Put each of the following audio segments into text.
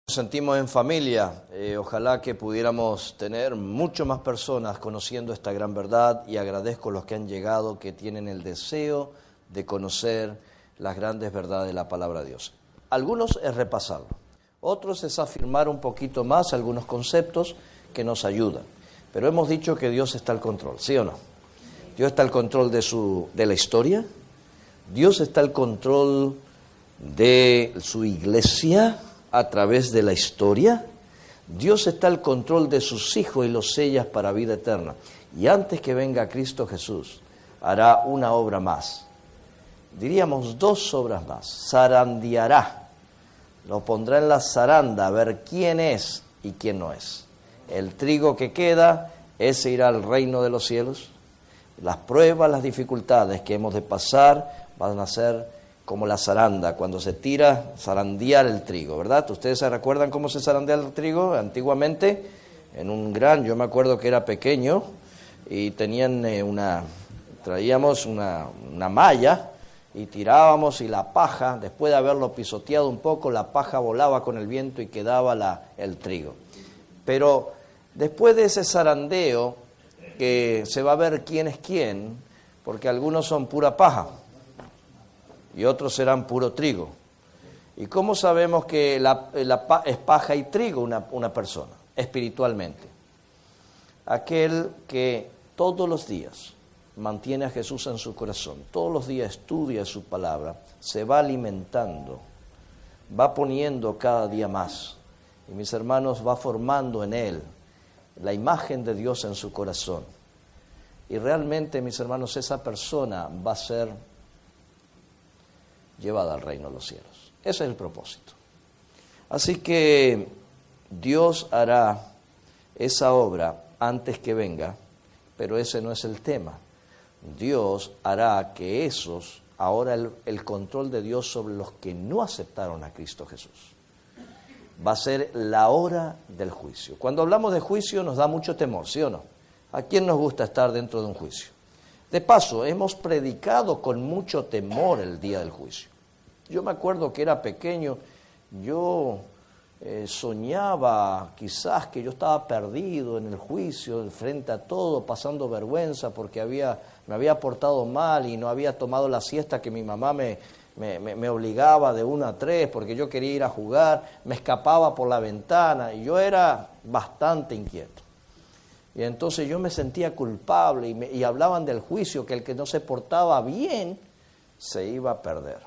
Nos sentimos en familia, ojalá que pudiéramos tener mucho más personas conociendo esta gran verdad y agradezco a los que han llegado, que tienen el deseo de conocer las grandes verdades de la palabra de Dios. Algunos es repasarlo, otros es afirmar un poquito más algunos conceptos que nos ayudan, pero hemos dicho que Dios está al control, ¿sí o no? Dios está al control de la historia, Dios está al control de su iglesia a través de la historia. Dios está al control de sus hijos y los sella para vida eterna. Y antes que venga Cristo Jesús, hará una obra más. Diríamos 2 obras más. Zarandeará. Lo pondrá en la zaranda a ver quién es y quién no es. El trigo que queda, ese irá al reino de los cielos. Las pruebas, las dificultades que hemos de pasar van a ser como la zaranda, cuando se tira, zarandear el trigo, ¿verdad? ¿Ustedes se recuerdan cómo se zarandea el trigo? Antiguamente, yo me acuerdo que era pequeño, y traíamos una malla, y tirábamos, y la paja, después de haberlo pisoteado un poco, la paja volaba con el viento y quedaba el trigo. Pero después de ese zarandeo, que se va a ver quién es quién, porque algunos son pura paja, y otros serán puro trigo. ¿Y cómo sabemos que es paja y trigo una persona, espiritualmente? Aquel que todos los días mantiene a Jesús en su corazón, todos los días estudia su palabra, se va alimentando, va poniendo cada día más, y mis hermanos, va formando en él la imagen de Dios en su corazón. Y realmente, mis hermanos, esa persona va a ser llevada al reino de los cielos. Ese es el propósito. Así que Dios hará esa obra antes que venga, pero ese no es el tema. Dios hará que ahora el control de Dios sobre los que no aceptaron a Cristo Jesús. Va a ser la hora del juicio. Cuando hablamos de juicio nos da mucho temor, ¿sí o no? ¿A quién nos gusta estar dentro de un juicio? De paso, hemos predicado con mucho temor el día del juicio. Yo me acuerdo que era pequeño, yo soñaba quizás que yo estaba perdido en el juicio, frente a todo, pasando vergüenza porque me había portado mal y no había tomado la siesta que mi mamá me obligaba de 1 a 3 porque yo quería ir a jugar, me escapaba por la ventana y yo era bastante inquieto. Y entonces yo me sentía culpable y hablaban del juicio, que el que no se portaba bien se iba a perder.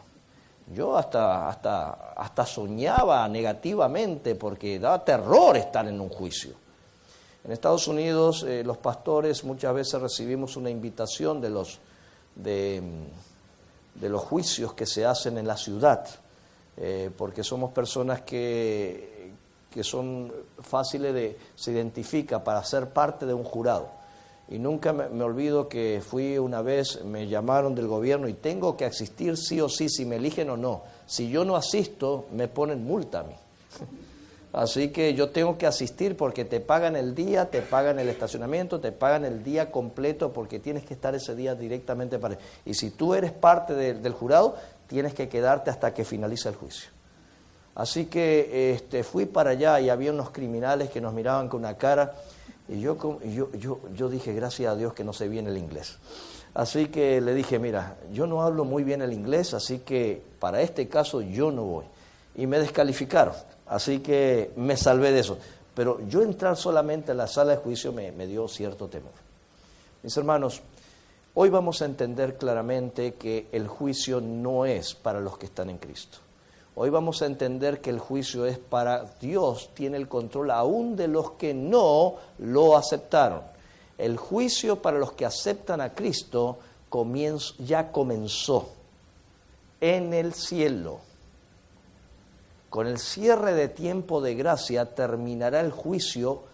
Yo hasta soñaba negativamente porque daba terror estar en un juicio. En Estados Unidos los pastores muchas veces recibimos una invitación de los juicios que se hacen en la ciudad, porque somos personas que son fáciles se identifica para ser parte de un jurado. Y nunca me olvido que fui una vez, me llamaron del gobierno y tengo que asistir sí o sí, si me eligen o no. Si yo no asisto, me ponen multa a mí. Así que yo tengo que asistir porque te pagan el día, te pagan el estacionamiento, te pagan el día completo porque tienes que estar ese día directamente para... Y si tú eres parte del jurado, tienes que quedarte hasta que finalice el juicio. Así que fui para allá y había unos criminales que nos miraban con una cara y yo dije, gracias a Dios que no sé bien el inglés. Así que le dije, mira, yo no hablo muy bien el inglés, así que para este caso yo no voy. Y me descalificaron, así que me salvé de eso. Pero yo entrar solamente a la sala de juicio me dio cierto temor. Mis hermanos, hoy vamos a entender claramente que el juicio no es para los que están en Cristo. Hoy vamos a entender que el juicio es para Dios, tiene el control aún de los que no lo aceptaron. El juicio para los que aceptan a Cristo ya comenzó en el cielo. Con el cierre de tiempo de gracia terminará el juicio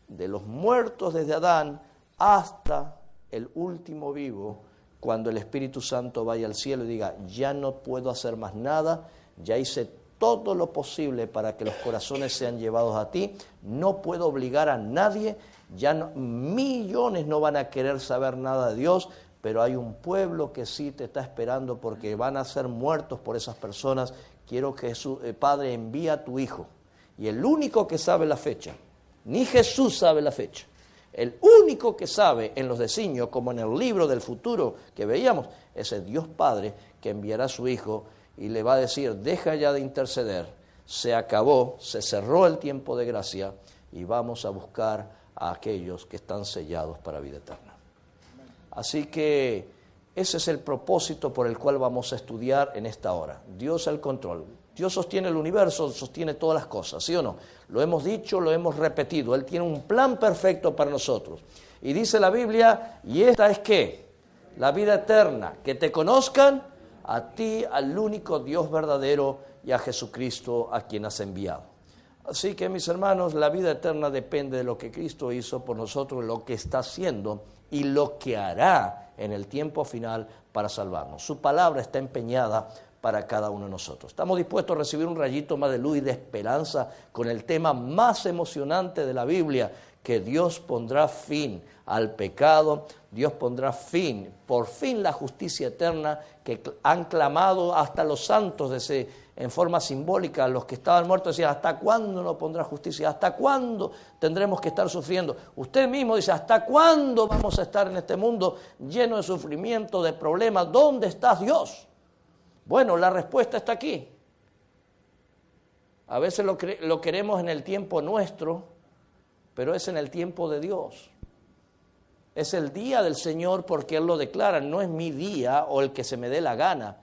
de los muertos desde Adán hasta el último vivo, cuando el Espíritu Santo vaya al cielo y diga, ya no puedo hacer más nada, ya hice todo lo posible para que los corazones sean llevados a ti, no puedo obligar a nadie, millones no van a querer saber nada de Dios, pero hay un pueblo que sí te está esperando porque van a ser muertos por esas personas. Quiero que Padre, envía a tu Hijo Y el único que sabe la fecha, ni Jesús sabe la fecha, el único que sabe en los designios, como en el libro del futuro que veíamos, es el Dios Padre que enviará a su Hijo y le va a decir, deja ya de interceder, se acabó, se cerró el tiempo de gracia y vamos a buscar a aquellos que están sellados para vida eterna. Así que ese es el propósito por el cual vamos a estudiar en esta hora. Dios al control. Dios sostiene el universo, sostiene todas las cosas, ¿sí o no? Lo hemos dicho, lo hemos repetido. Él tiene un plan perfecto para nosotros. Y dice la Biblia, ¿y esta es qué? La vida eterna, que te conozcan a ti, al único Dios verdadero y a Jesucristo a quien has enviado. Así que, mis hermanos, la vida eterna depende de lo que Cristo hizo por nosotros, lo que está haciendo y lo que hará en el tiempo final para salvarnos. Su palabra está empeñada para cada uno de nosotros. Estamos dispuestos a recibir un rayito más de luz y de esperanza con el tema más emocionante de la Biblia, que Dios pondrá fin al pecado, Dios pondrá fin, por fin, la justicia eterna que han clamado hasta los santos en forma simbólica. Los que estaban muertos decían, ¿hasta cuándo no pondrá justicia? ¿Hasta cuándo tendremos que estar sufriendo? Usted mismo dice, ¿hasta cuándo vamos a estar en este mundo lleno de sufrimiento, de problemas? ¿Dónde está Dios? Bueno, la respuesta está aquí. A veces lo queremos en el tiempo nuestro, pero es en el tiempo de Dios. Es el día del Señor porque Él lo declara, no es mi día o el que se me dé la gana.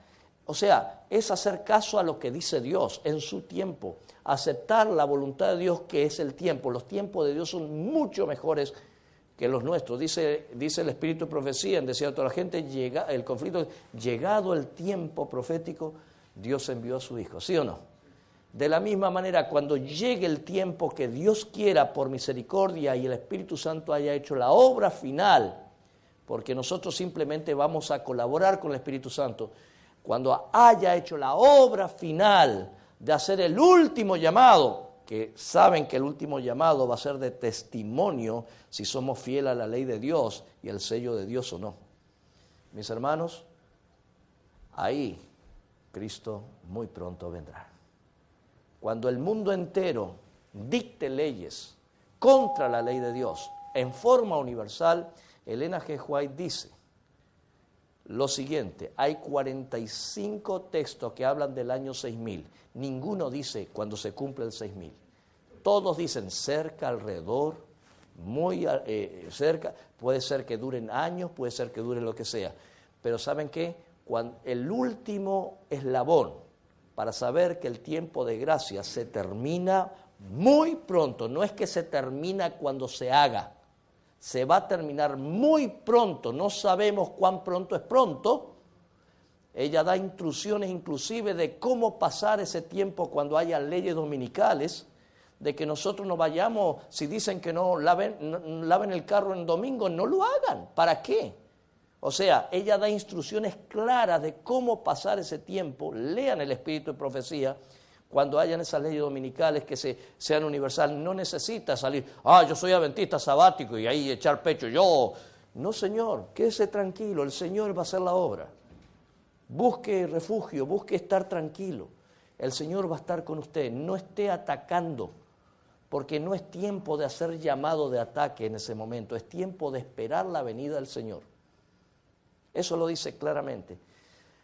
O sea, es hacer caso a lo que dice Dios en su tiempo, aceptar la voluntad de Dios que es el tiempo. Los tiempos de Dios son mucho mejores que los nuestros. Dice el Espíritu de Profecía, decía a toda la gente, el conflicto, llegado el tiempo profético, Dios envió a su Hijo, ¿sí o no? De la misma manera, cuando llegue el tiempo que Dios quiera por misericordia y el Espíritu Santo haya hecho la obra final, porque nosotros simplemente vamos a colaborar con el Espíritu Santo, cuando haya hecho la obra final de hacer el último llamado, que saben que el último llamado va a ser de testimonio si somos fieles a la ley de Dios y el sello de Dios o no. Mis hermanos, ahí Cristo muy pronto vendrá. Cuando el mundo entero dicte leyes contra la ley de Dios en forma universal, Elena G. White dice lo siguiente: hay 45 textos que hablan del año 6000. Ninguno dice cuando se cumple el 6000. Todos dicen cerca, alrededor, muy cerca. Puede ser que duren años, puede ser que dure lo que sea. Pero ¿saben qué? Cuando el último eslabón para saber que el tiempo de gracia se termina muy pronto, no es que se termina cuando se haga, se va a terminar muy pronto, no sabemos cuán pronto es pronto. Ella da instrucciones inclusive de cómo pasar ese tiempo cuando haya leyes dominicales, de que nosotros no vayamos, si dicen que no laven el carro en domingo, no lo hagan. ¿Para qué? O sea, ella da instrucciones claras de cómo pasar ese tiempo. Lean el Espíritu de Profecía cuando hayan esas leyes dominicales que sean universales. No necesita salir, yo soy adventista sabático y ahí echar pecho yo. No, Señor, quédese tranquilo, el Señor va a hacer la obra. Busque refugio, busque estar tranquilo. El Señor va a estar con usted. No esté atacando, porque no es tiempo de hacer llamado de ataque en ese momento. Es tiempo de esperar la venida del Señor. Eso lo dice claramente.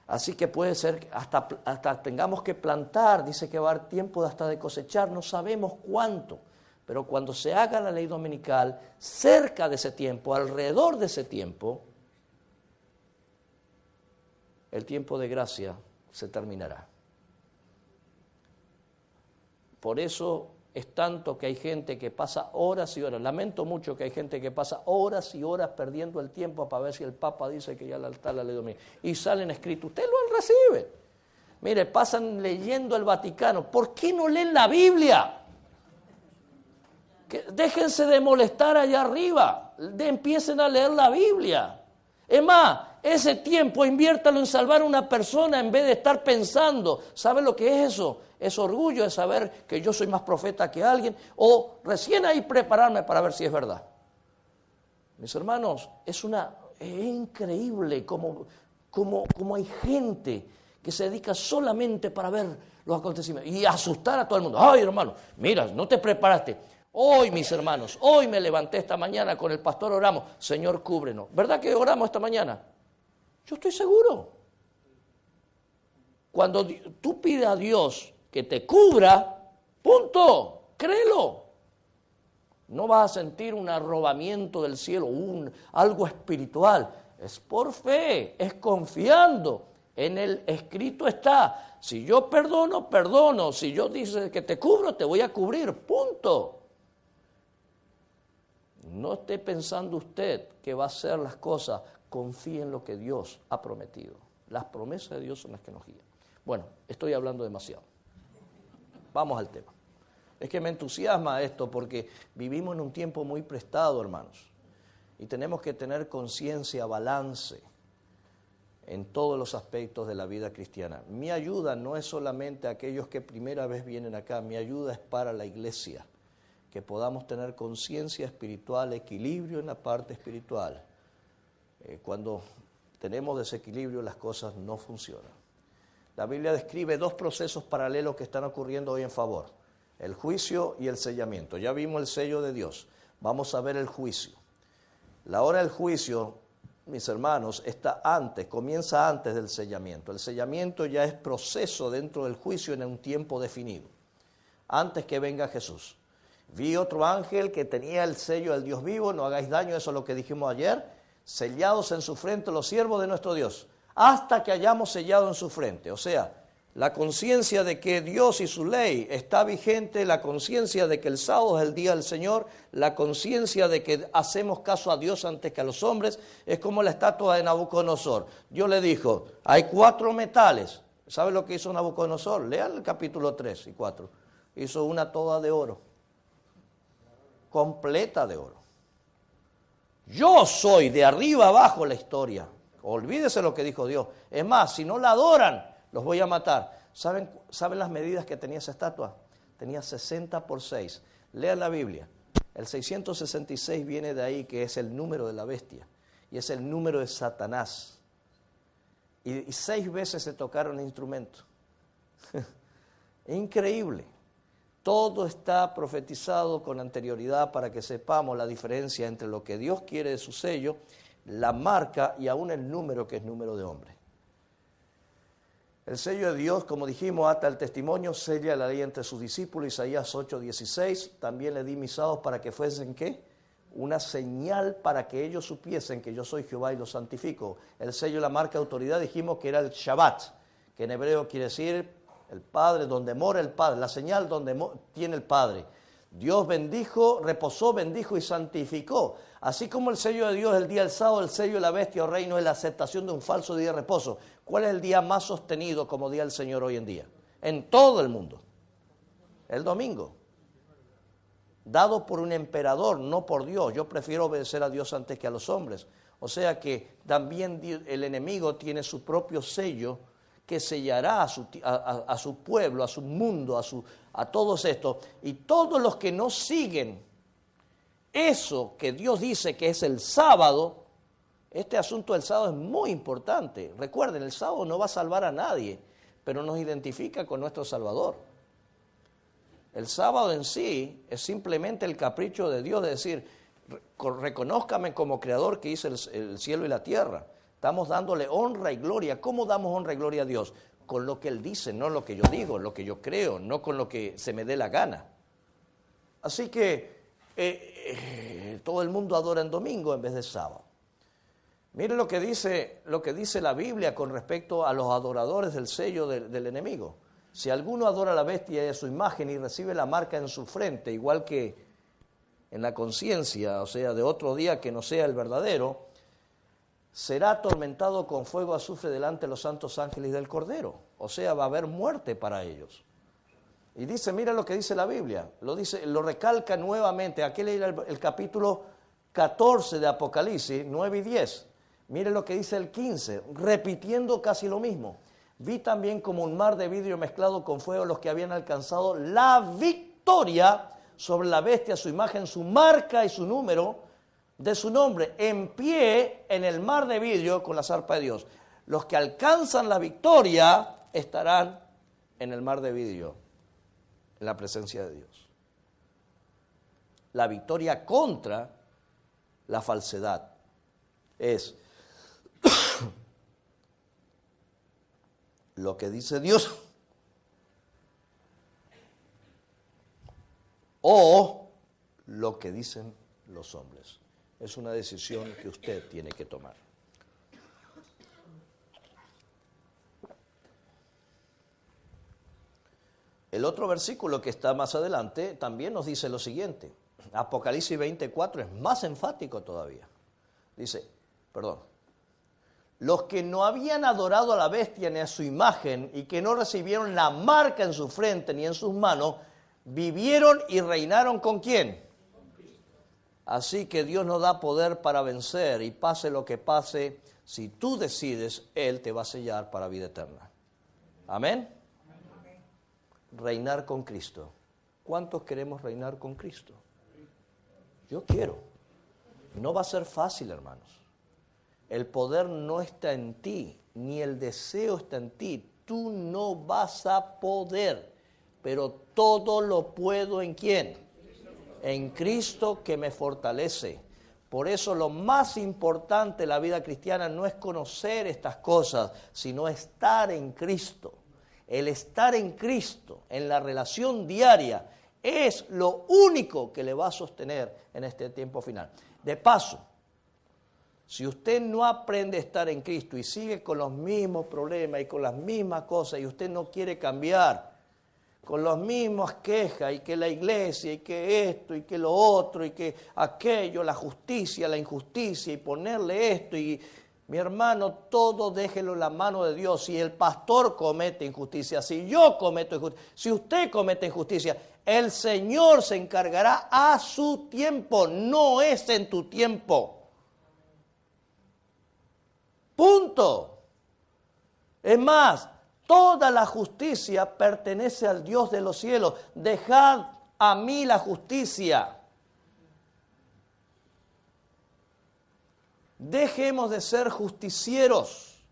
Así que puede ser que hasta tengamos que plantar, dice que va a haber tiempo hasta de cosechar, no sabemos cuánto, pero cuando se haga la ley dominical, cerca de ese tiempo, alrededor de ese tiempo, el tiempo de gracia se terminará. Por eso es tanto que hay gente que pasa horas y horas. Lamento mucho que hay gente que pasa horas y horas perdiendo el tiempo para ver si el Papa dice que ya está la ley dominical. Y salen escritos, ustedes lo reciben. Mire, pasan leyendo el Vaticano. ¿Por qué no leen la Biblia? Déjense de molestar allá arriba. Empiecen a leer la Biblia. Es más, ese tiempo inviértalo en salvar a una persona en vez de estar pensando. ¿Sabe lo que es eso? Es orgullo de saber que yo soy más profeta que alguien, o recién ahí prepararme para ver si es verdad. Mis hermanos, es increíble cómo hay gente que se dedica solamente para ver los acontecimientos y asustar a todo el mundo. Ay, hermano, mira, no te preparaste. Hoy, mis hermanos, hoy me levanté esta mañana con el pastor, oramos, Señor, cúbrenos. ¿Verdad que oramos esta mañana? Yo estoy seguro. Cuando tú pides a Dios que te cubra, punto, créelo. No vas a sentir un arrobamiento del cielo, algo espiritual. Es por fe, es confiando. En el escrito está, si yo perdono, perdono. Si yo dice que te cubro, te voy a cubrir, punto. No esté pensando usted que va a hacer las cosas, confíe en lo que Dios ha prometido. Las promesas de Dios son las que nos guían. Bueno, estoy hablando demasiado. Vamos al tema. Es que me entusiasma esto porque vivimos en un tiempo muy prestado, hermanos. Y tenemos que tener conciencia, balance en todos los aspectos de la vida cristiana. Mi ayuda no es solamente a aquellos que primera vez vienen acá, mi ayuda es para la iglesia, que podamos tener conciencia espiritual, equilibrio en la parte espiritual. Cuando tenemos desequilibrio, las cosas no funcionan. La Biblia describe dos procesos paralelos que están ocurriendo hoy en favor, el juicio y el sellamiento. Ya vimos el sello de Dios, vamos a ver el juicio. La hora del juicio, mis hermanos, comienza antes del sellamiento. El sellamiento ya es proceso dentro del juicio en un tiempo definido, antes que venga Jesús. Vi otro ángel que tenía el sello del Dios vivo, no hagáis daño, eso es lo que dijimos ayer, sellados en su frente los siervos de nuestro Dios, hasta que hayamos sellado en su frente. O sea, la conciencia de que Dios y su ley está vigente, la conciencia de que el sábado es el día del Señor, la conciencia de que hacemos caso a Dios antes que a los hombres, es como la estatua de Nabucodonosor. Dios le dijo, hay 4 metales. ¿Sabe lo que hizo Nabucodonosor? Lean el capítulo 3 y 4. Hizo una toda de oro, completa de oro. Yo soy de arriba abajo la historia. Olvídese lo que dijo Dios. Es más, si no la adoran, los voy a matar. ¿Saben las medidas que tenía esa estatua? Tenía 60 por 6. Lean la Biblia. El 666 viene de ahí, que es el número de la bestia. Y es el número de Satanás. Y 6 veces se tocaron el instrumento. Increíble. Todo está profetizado con anterioridad para que sepamos la diferencia entre lo que Dios quiere de su sello, la marca y aún el número, que es número de hombre. El sello de Dios, como dijimos, ata el testimonio, sella la ley entre sus discípulos, Isaías 8:16. También le di mis sábados para que fuesen, ¿qué? Una señal para que ellos supiesen que yo soy Jehová y los santifico. El sello, la marca de autoridad, dijimos que era el Shabbat, que en hebreo quiere decir el Padre, donde mora el Padre, la señal donde tiene el Padre. Dios bendijo, reposó, bendijo y santificó. Así como el sello de Dios es el día del sábado, el sello de la bestia o reino es la aceptación de un falso día de reposo. ¿Cuál es el día más sostenido como día del Señor hoy en día? En todo el mundo. El domingo. Dado por un emperador, no por Dios. Yo prefiero obedecer a Dios antes que a los hombres. O sea que también el enemigo tiene su propio sello que sellará a su pueblo, a su mundo, a todos estos. Y todos los que no siguen eso que Dios dice que es el sábado, este asunto del sábado es muy importante. Recuerden, el sábado no va a salvar a nadie, pero nos identifica con nuestro Salvador. El sábado en sí es simplemente el capricho de Dios de decir, reconózcame como creador que hizo el cielo y la tierra. Estamos dándole honra y gloria. ¿Cómo damos honra y gloria a Dios? Con lo que Él dice, no lo que yo digo, lo que yo creo, no con lo que se me dé la gana. Así que todo el mundo adora en domingo en vez de sábado. Mire lo que dice la Biblia con respecto a los adoradores del sello del enemigo. Si alguno adora a la bestia y a su imagen y recibe la marca en su frente, igual que en la conciencia, o sea, de otro día que no sea el verdadero, será atormentado con fuego azufre delante de los santos ángeles del Cordero. O sea, va a haber muerte para ellos. Y dice, mira lo que dice la Biblia, lo recalca nuevamente. Aquí leí el capítulo 14 de Apocalipsis, 9 y 10. Mire lo que dice el 15, repitiendo casi lo mismo. Vi también como un mar de vidrio mezclado con fuego los que habían alcanzado la victoria sobre la bestia, su imagen, su marca y su número de su nombre, en pie en el mar de vidrio con la zarpa de Dios. Los que alcanzan la victoria estarán en el mar de vidrio, en la presencia de Dios. La victoria contra la falsedad es lo que dice Dios o lo que dicen los hombres. Es una decisión que usted tiene que tomar. El otro versículo que está más adelante también nos dice lo siguiente. Apocalipsis 24 es más enfático todavía. Dice, los que no habían adorado a la bestia ni a su imagen y que no recibieron la marca en su frente ni en sus manos, vivieron y reinaron ¿con quién? Así que Dios nos da poder para vencer y pase lo que pase, si tú decides, Él te va a sellar para vida eterna. Amén. Reinar con Cristo. ¿Cuántos queremos reinar con Cristo? Yo quiero. No va a ser fácil, hermanos. El poder no está en ti, ni el deseo está en ti. Tú no vas a poder, pero todo lo puedo ¿en quién? En Cristo que me fortalece. Por eso lo más importante de la vida cristiana no es conocer estas cosas, sino estar en Cristo. El estar en Cristo, en la relación diaria, es lo único que le va a sostener en este tiempo final. De paso, si usted no aprende a estar en Cristo y sigue con los mismos problemas y con las mismas cosas y usted no quiere cambiar, con las mismas quejas y que la iglesia y que esto y que lo otro y que aquello, la justicia, la injusticia y ponerle esto y mi hermano, todo déjelo en la mano de Dios. Si el pastor comete injusticia, si yo cometo injusticia, si usted comete injusticia, el Señor se encargará a su tiempo, no es en tu tiempo. Punto. Es más, toda la justicia pertenece al Dios de los cielos. Dejad a mí la justicia. Dejemos de ser justicieros.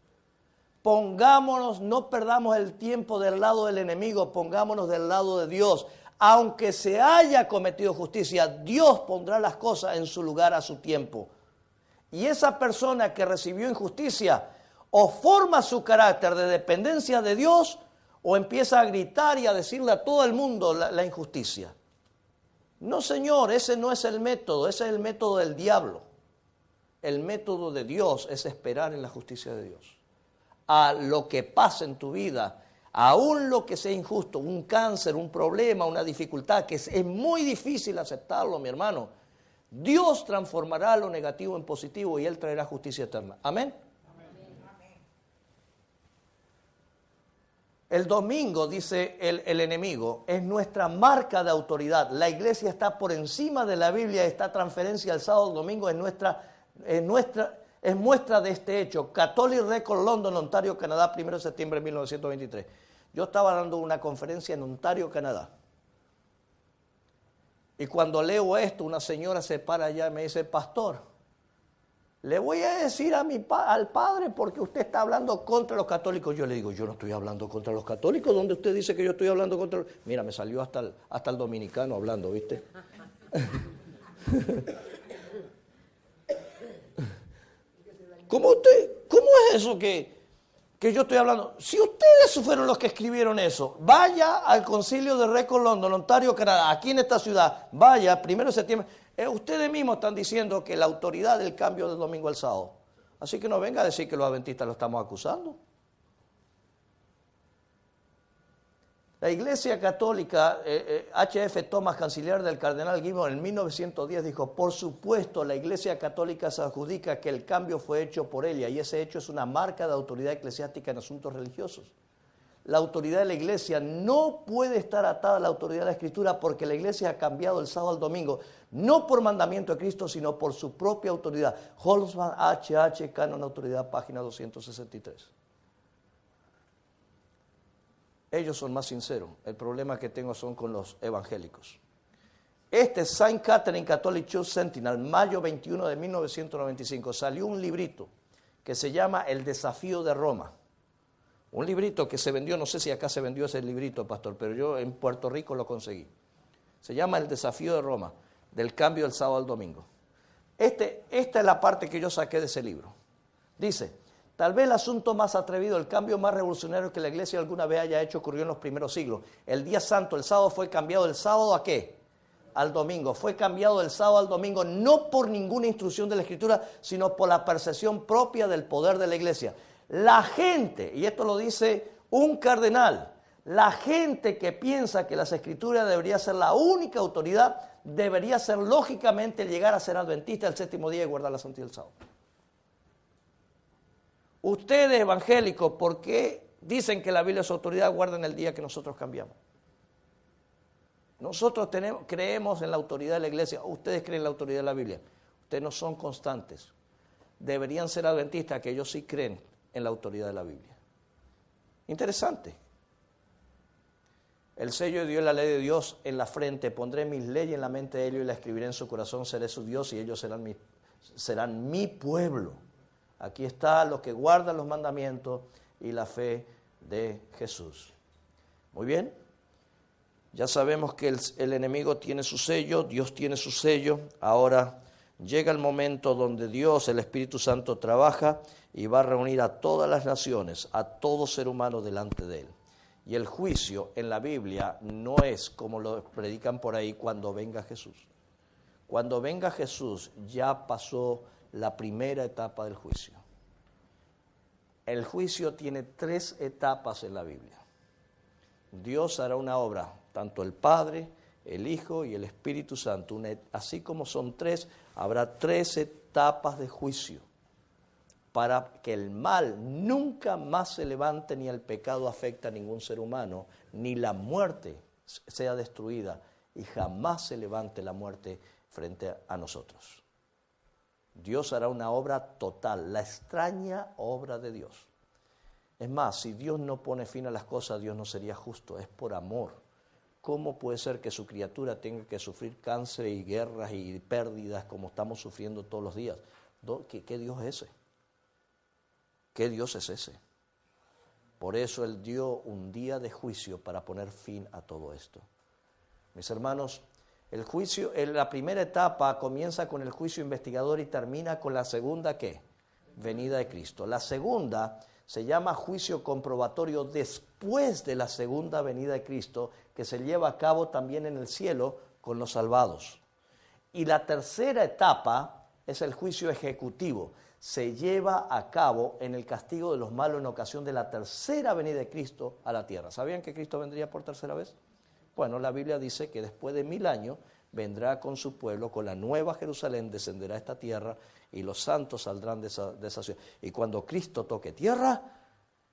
Pongámonos, no perdamos el tiempo del lado del enemigo, pongámonos del lado de Dios. Aunque se haya cometido justicia, Dios pondrá las cosas en su lugar a su tiempo. Y esa persona que recibió injusticia o forma su carácter de dependencia de Dios o empieza a gritar y a decirle a todo el mundo la injusticia. No, señor, ese no es el método, ese es el método del diablo. El método de Dios es esperar en la justicia de Dios. A lo que pase en tu vida, aún lo que sea injusto, un cáncer, un problema, una dificultad, que es muy difícil aceptarlo, mi hermano. Dios transformará lo negativo en positivo y Él traerá justicia eterna. Amén. El domingo, dice el enemigo, es nuestra marca de autoridad. La iglesia está por encima de la Biblia. Esta transferencia al sábado domingo es muestra de este hecho. Catholic Record London, Ontario, Canadá, 1 de septiembre de 1923. Yo estaba dando una conferencia en Ontario, Canadá. Y cuando leo esto, una señora se para allá y me dice, pastor, le voy a decir al padre porque usted está hablando contra los católicos. Yo le digo, yo no estoy hablando contra los católicos. ¿Dónde usted dice que yo estoy hablando contra los...? Mira, me salió hasta el dominicano hablando, ¿viste? ¿Cómo es eso que yo estoy hablando? Si ustedes fueron los que escribieron eso, vaya al concilio de Record London, Ontario, Canadá, aquí en esta ciudad, vaya, 1 de septiembre, ustedes mismos están diciendo que la autoridad del cambio del domingo al sábado. Así que no venga a decir que los adventistas lo estamos acusando. La Iglesia Católica, H.F. Thomas, canciller del cardenal Gibbon, en 1910 dijo, por supuesto, la Iglesia Católica se adjudica que el cambio fue hecho por ella y ese hecho es una marca de autoridad eclesiástica en asuntos religiosos. La autoridad de la Iglesia no puede estar atada a la autoridad de la Escritura porque la Iglesia ha cambiado el sábado al domingo, no por mandamiento de Cristo, sino por su propia autoridad. Holzman, H.H., Canon Autoridad, página 263. Ellos son más sinceros. El problema que tengo son con los evangélicos. Este St. Catherine Catholic Church Sentinel, mayo 21 de 1995, salió un librito que se llama El desafío de Roma. Un librito que se vendió, no sé si acá se vendió ese librito, pastor, pero yo en Puerto Rico lo conseguí. Se llama El Desafío de Roma, del cambio del sábado al domingo. Esta es la parte que yo saqué de ese libro. Dice, tal vez el asunto más atrevido, el cambio más revolucionario que la iglesia alguna vez haya hecho ocurrió en los primeros siglos. El día santo, el sábado, fue cambiado del sábado ¿a qué? Al domingo. Fue cambiado del sábado al domingo, no por ninguna instrucción de la Escritura, sino por la percepción propia del poder de la iglesia. La gente, y esto lo dice un cardenal, la gente que piensa que las Escrituras debería ser la única autoridad, debería ser lógicamente llegar a ser adventista el séptimo día y guardar la santidad del sábado. Ustedes evangélicos, ¿por qué dicen que la Biblia es autoridad? Guardan el día que nosotros cambiamos. Nosotros creemos en la autoridad de la iglesia, ustedes creen en la autoridad de la Biblia. Ustedes no son constantes. Deberían ser adventistas, que ellos sí creen en la autoridad de la Biblia. Interesante. El sello de Dios, la ley de Dios en la frente, pondré mis leyes en la mente de ellos y la escribiré en su corazón, seré su Dios y ellos serán mi pueblo. Aquí está los que guardan los mandamientos y la fe de Jesús. Muy bien, ya sabemos que el enemigo tiene su sello, Dios tiene su sello. Ahora llega el momento donde Dios, el Espíritu Santo, trabaja y va a reunir a todas las naciones, a todo ser humano delante de él. Y el juicio en la Biblia no es como lo predican por ahí cuando venga Jesús. Cuando venga Jesús ya pasó la primera etapa del juicio. El juicio tiene 3 etapas en la Biblia. Dios hará una obra, tanto el Padre, el Hijo y el Espíritu Santo. Así como son 3, habrá 3 etapas de juicio para que el mal nunca más se levante, ni el pecado afecte a ningún ser humano, ni la muerte sea destruida y jamás se levante la muerte frente a nosotros. Dios hará una obra total, la extraña obra de Dios. Es más, si Dios no pone fin a las cosas, Dios no sería justo, es por amor. ¿Cómo puede ser que su criatura tenga que sufrir cáncer y guerras y pérdidas como estamos sufriendo todos los días? ¿Qué Dios es ese? ¿Qué Dios es ese? Por eso Él dio un día de juicio para poner fin a todo esto. Mis hermanos, el juicio, la primera etapa comienza con el juicio investigador y termina con la segunda, ¿qué? Venida de Cristo. La segunda se llama juicio comprobatorio después de la segunda venida de Cristo, que se lleva a cabo también en el cielo con los salvados. Y la tercera etapa es el juicio ejecutivo. Se lleva a cabo en el castigo de los malos en ocasión de la tercera venida de Cristo a la tierra. ¿Sabían que Cristo vendría por tercera vez? Bueno, la Biblia dice que después de 1000 años vendrá con su pueblo, con la nueva Jerusalén, descenderá a esta tierra y los santos saldrán de esa ciudad. Y cuando Cristo toque tierra,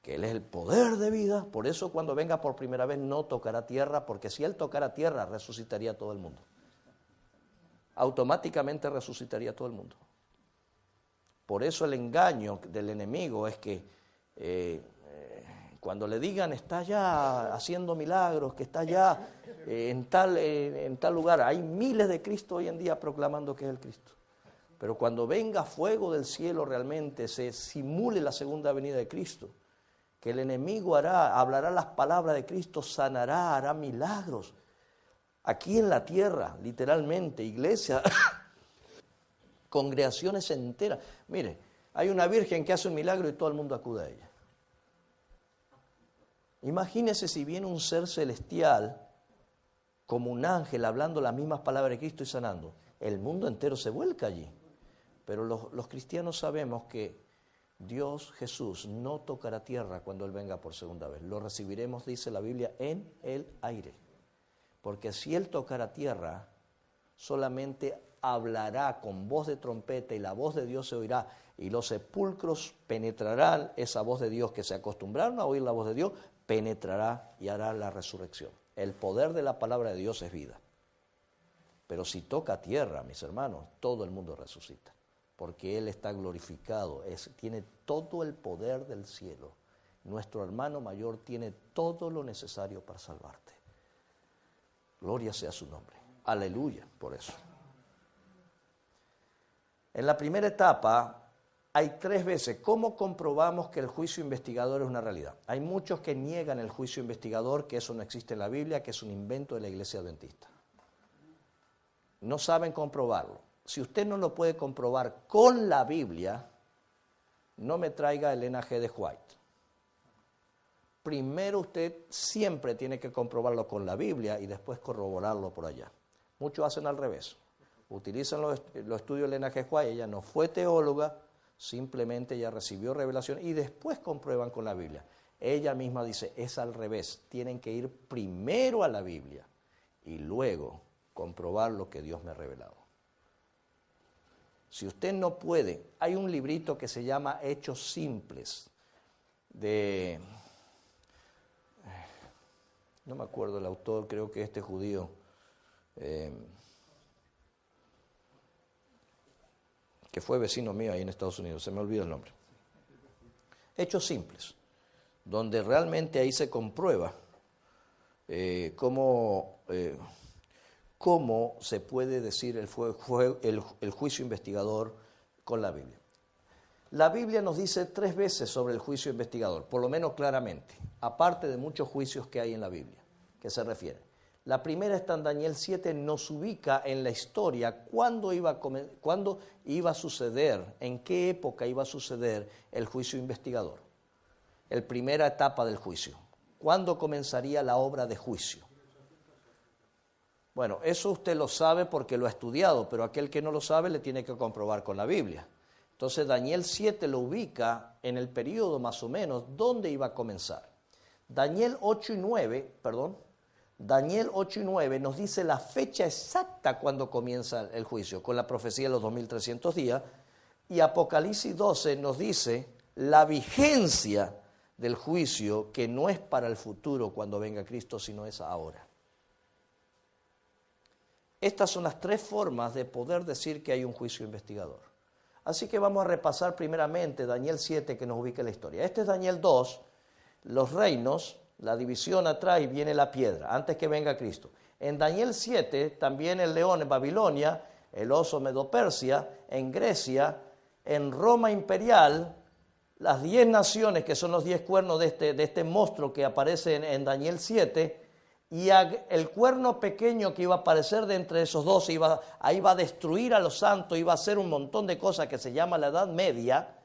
que Él es el poder de vida, por eso cuando venga por primera vez no tocará tierra, porque si Él tocara tierra resucitaría todo el mundo. Automáticamente resucitaría todo el mundo. Por eso el engaño del enemigo es que cuando le digan está ya haciendo milagros, que está ya en tal lugar, hay miles de Cristo hoy en día proclamando que es el Cristo. Pero cuando venga fuego del cielo realmente, se simule la segunda venida de Cristo, que el enemigo hablará las palabras de Cristo, sanará, hará milagros. Aquí en la tierra, literalmente, iglesia, congregaciones enteras. Mire, hay una virgen que hace un milagro y todo el mundo acude a ella. Imagínese si viene un ser celestial como un ángel hablando las mismas palabras de Cristo y sanando. El mundo entero se vuelca allí. Pero los cristianos sabemos que Dios, Jesús, no tocará tierra cuando Él venga por segunda vez. Lo recibiremos, dice la Biblia, en el aire. Porque si Él tocara tierra, solamente hablará con voz de trompeta y la voz de Dios se oirá y los sepulcros penetrarán esa voz de Dios que se acostumbraron a oír la voz de Dios, penetrará y hará la resurrección. El poder de la palabra de Dios es vida. Pero si toca tierra, mis hermanos, todo el mundo resucita, porque Él está glorificado, tiene todo el poder del cielo. Nuestro hermano mayor tiene todo lo necesario para salvarte. Gloria sea su nombre. Aleluya por eso. En la primera etapa, hay 3 veces. ¿Cómo comprobamos que el juicio investigador es una realidad? Hay muchos que niegan el juicio investigador, que eso no existe en la Biblia, que es un invento de la Iglesia Adventista. No saben comprobarlo. Si usted no lo puede comprobar con la Biblia, no me traiga Elena G. de White. Primero usted siempre tiene que comprobarlo con la Biblia y después corroborarlo por allá. Muchos hacen al revés. Utilizan los estudios de Elena G. White, ella no fue teóloga, simplemente ella recibió revelación y después comprueban con la Biblia. Ella misma dice, es al revés, tienen que ir primero a la Biblia y luego comprobar lo que Dios me ha revelado. Si usted no puede, hay un librito que se llama Hechos Simples, no me acuerdo el autor, creo que este judío, que fue vecino mío ahí en Estados Unidos, se me olvidó el nombre. Hechos Simples, donde realmente ahí se comprueba cómo se puede decir el juicio investigador con la Biblia. La Biblia nos dice 3 veces sobre el juicio investigador, por lo menos claramente, aparte de muchos juicios que hay en la Biblia, que se refieren. La primera está en Daniel 7, nos ubica en la historia cuándo iba a suceder, en qué época iba a suceder el juicio investigador. La primera etapa del juicio. ¿Cuándo comenzaría la obra de juicio? Bueno, eso usted lo sabe porque lo ha estudiado, pero aquel que no lo sabe le tiene que comprobar con la Biblia. Entonces Daniel 7 lo ubica en el periodo más o menos donde iba a comenzar. Daniel 8 y 9 nos dice la fecha exacta cuando comienza el juicio, con la profecía de los 2300 días, y Apocalipsis 12 nos dice la vigencia del juicio, que no es para el futuro cuando venga Cristo, sino es ahora. Estas son las 3 formas de poder decir que hay un juicio investigador. Así que vamos a repasar primeramente Daniel 7, que nos ubica en la historia. Este es Daniel 2, los reinos, la división atrás y viene la piedra, antes que venga Cristo. En Daniel 7, también el león en Babilonia, el oso Medo-Persia, en Grecia, en Roma imperial, las 10 naciones, que son los 10 cuernos de este monstruo que aparece en Daniel 7, y el cuerno pequeño que iba a aparecer de entre esos dos, ahí va a destruir a los santos, iba a hacer un montón de cosas que se llama la Edad Media,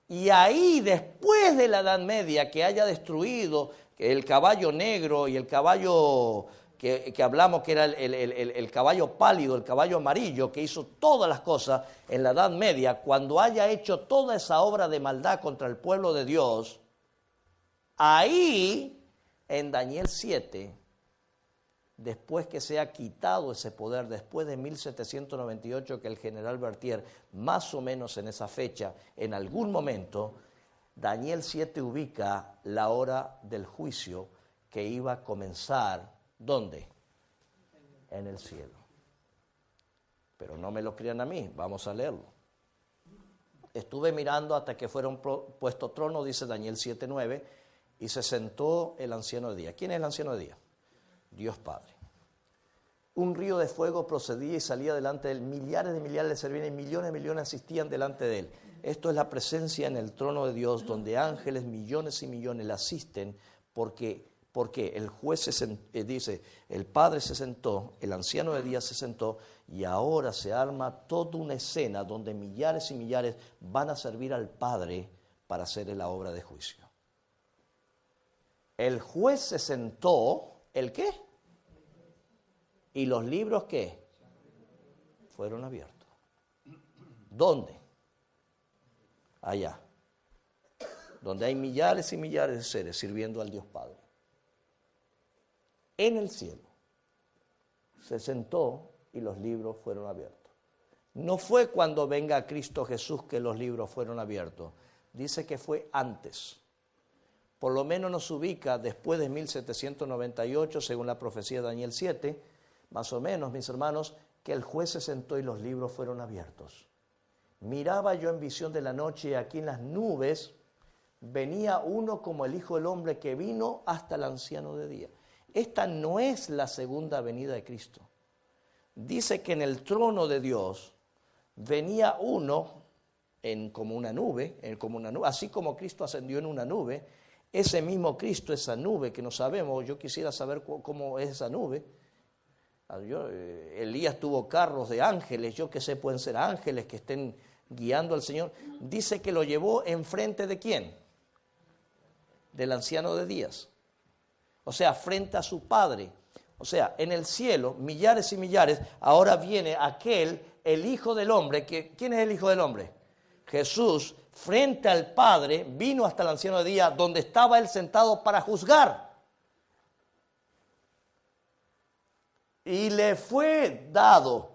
y ahí, después de la Edad Media, que haya destruido el caballo negro y el caballo que hablamos que era el caballo pálido, el caballo amarillo, que hizo todas las cosas en la Edad Media, cuando haya hecho toda esa obra de maldad contra el pueblo de Dios, ahí, en Daniel 7, después que se ha quitado ese poder, después de 1798, que el general Berthier, más o menos en esa fecha, en algún momento, Daniel 7 ubica la hora del juicio que iba a comenzar, ¿dónde? En el cielo. Pero no me lo crean a mí, vamos a leerlo. Estuve mirando hasta que fueron puesto trono, dice Daniel 7:9, y se sentó el anciano de día. ¿Quién es el anciano de día? Dios Padre. Un río de fuego procedía y salía delante de él. Millares de millares le servían y millones de millones asistían delante de él. Esto es la presencia en el trono de Dios, donde ángeles, millones y millones le asisten, porque el juez dice, el Padre se sentó, el anciano de día se sentó, y ahora se arma toda una escena donde millares y millares van a servir al Padre para hacer la obra de juicio. El juez se sentó, ¿el qué? ¿Y los libros qué? Fueron abiertos. ¿Dónde? Allá. Donde hay millares y millares de seres sirviendo al Dios Padre. En el cielo. Se sentó y los libros fueron abiertos. No fue cuando venga Cristo Jesús que los libros fueron abiertos. Dice que fue antes. Por lo menos nos ubica después de 1798, según la profecía de Daniel 7, más o menos, mis hermanos, que el juez se sentó y los libros fueron abiertos. Miraba yo en visión de la noche y aquí en las nubes venía uno como el Hijo del Hombre que vino hasta el anciano de día. Esta no es la segunda venida de Cristo. Dice que en el trono de Dios venía uno como una nube, así como Cristo ascendió en una nube, ese mismo Cristo, esa nube que no sabemos, yo quisiera saber cómo es esa nube. Elías tuvo carros de ángeles, yo qué sé, pueden ser ángeles que estén guiando al Señor. Dice que lo llevó enfrente de ¿quién? Del anciano de días. O sea, frente a su Padre. O sea, en el cielo, millares y millares, ahora viene el Hijo del Hombre. ¿Quién es el Hijo del Hombre? Jesús, frente al Padre, vino hasta el anciano de días, donde estaba él sentado para juzgar. Y le fue dado